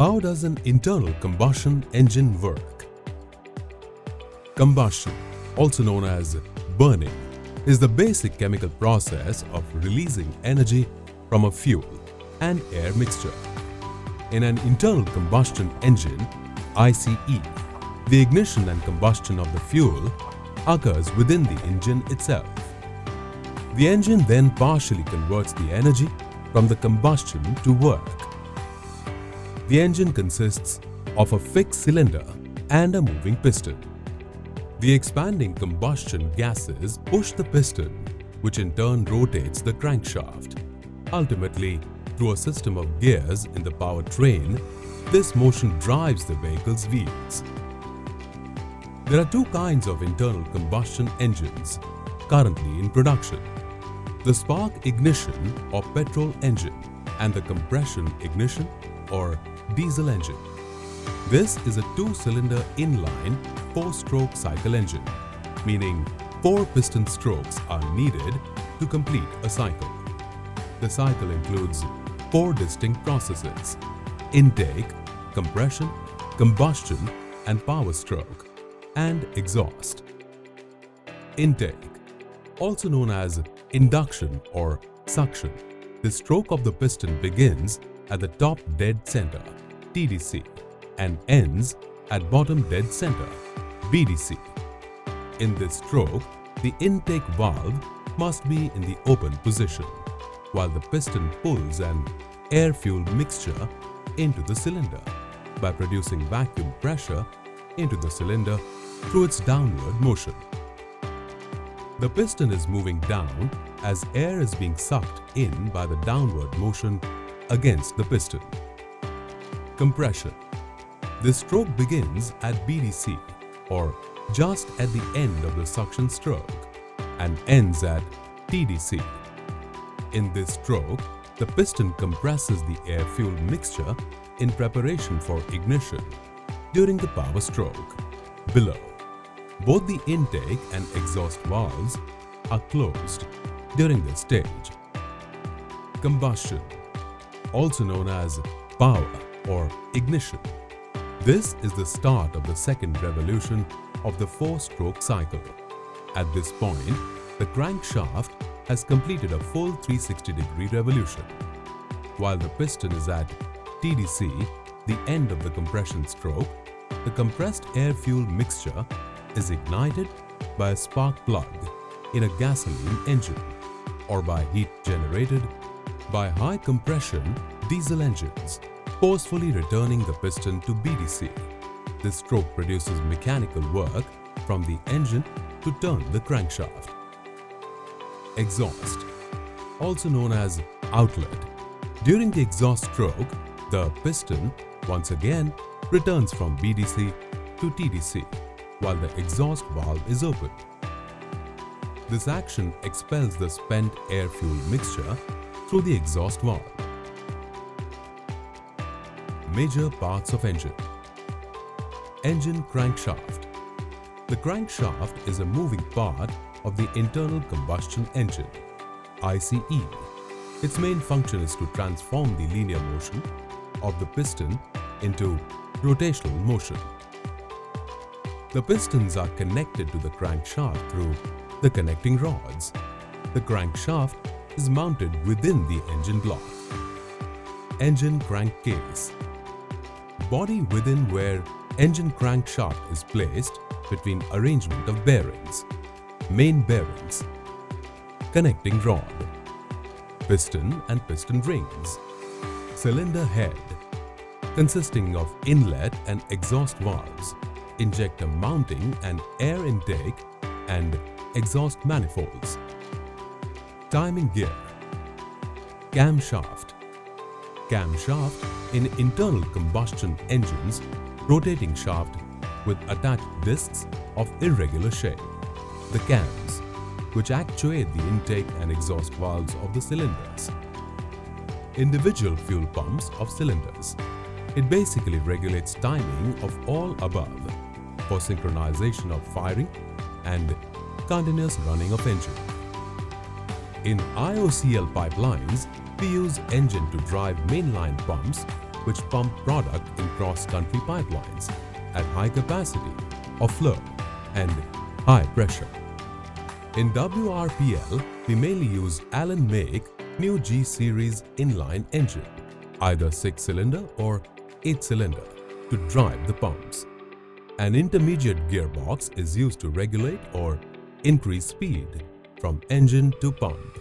How does an internal combustion engine work? Combustion, also known as burning, is the basic chemical process of releasing energy from a fuel and air mixture. In an internal combustion engine, ICE, the ignition and combustion of the fuel occurs within the engine itself. The engine then partially converts the energy from the combustion to work. The engine consists of a fixed cylinder and a moving piston. The expanding combustion gases push the piston, which in turn rotates the crankshaft. Ultimately, through a system of gears in the powertrain, this motion drives the vehicle's wheels. There are two kinds of internal combustion engines currently in production: the spark ignition or petrol engine and the compression ignition or diesel engine. This is a two-cylinder inline 4-stroke cycle engine, meaning 4 piston strokes are needed to complete a cycle. The cycle includes 4 distinct processes: intake, compression, combustion, and power stroke, and exhaust. Intake, also known as induction or suction. The stroke of the piston begins at the top dead center, TDC, and ends at bottom dead center, BDC. In this stroke, the intake valve must be in the open position, while the piston pulls an air-fuel mixture into the cylinder by producing vacuum pressure into the cylinder through its downward motion. The piston is moving down as air is being sucked in by the downward motion against the piston. Compression. This stroke begins at BDC, or just at the end of the suction stroke, and ends at TDC. In this stroke, the piston compresses the air-fuel mixture in preparation for ignition during the power stroke. Below, both the intake and exhaust valves are closed during this stage. Combustion, also known as power or ignition. This is the start of the second revolution of the 4-stroke cycle. At this point, the crankshaft has completed a full 360-degree revolution. While the piston is at TDC, the end of the compression stroke, the compressed air-fuel mixture is ignited by a spark plug in a gasoline engine or by heat generated by high-compression diesel engines, forcefully returning the piston to BDC. This stroke produces mechanical work from the engine to turn the crankshaft. Exhaust, also known as outlet. During the exhaust stroke, the piston once again returns from BDC to TDC while the exhaust valve is open. This action expels the spent air-fuel mixture through the exhaust valve. Major parts of engine. Engine crankshaft. The crankshaft is a moving part of the internal combustion engine, ICE. Its main function is to transform the linear motion of the piston into rotational motion. The pistons are connected to the crankshaft through the connecting rods. The crankshaft is mounted within the engine block. Engine crankcase. Body within where engine crankshaft is placed between arrangement of bearings. Main bearings. Connecting rod. Piston and piston rings. Cylinder head, consisting of inlet and exhaust valves, injector mounting and air intake, and exhaust manifolds. Timing gear. Camshaft. Camshaft in internal combustion engines, rotating shaft with attached discs of irregular shape. The cams, which actuate the intake and exhaust valves of the cylinders. Individual fuel pumps of cylinders. It basically regulates timing of all above for synchronization of firing and continuous running of engine. In IOCL pipelines, we use engine to drive mainline pumps which pump product in cross-country pipelines at high capacity or flow and high pressure. In WRPL, we mainly use Allen make new G series inline engine, either 6-cylinder or 8-cylinder, to drive the pumps. An intermediate gearbox is used to regulate or increase speed from engine to pump.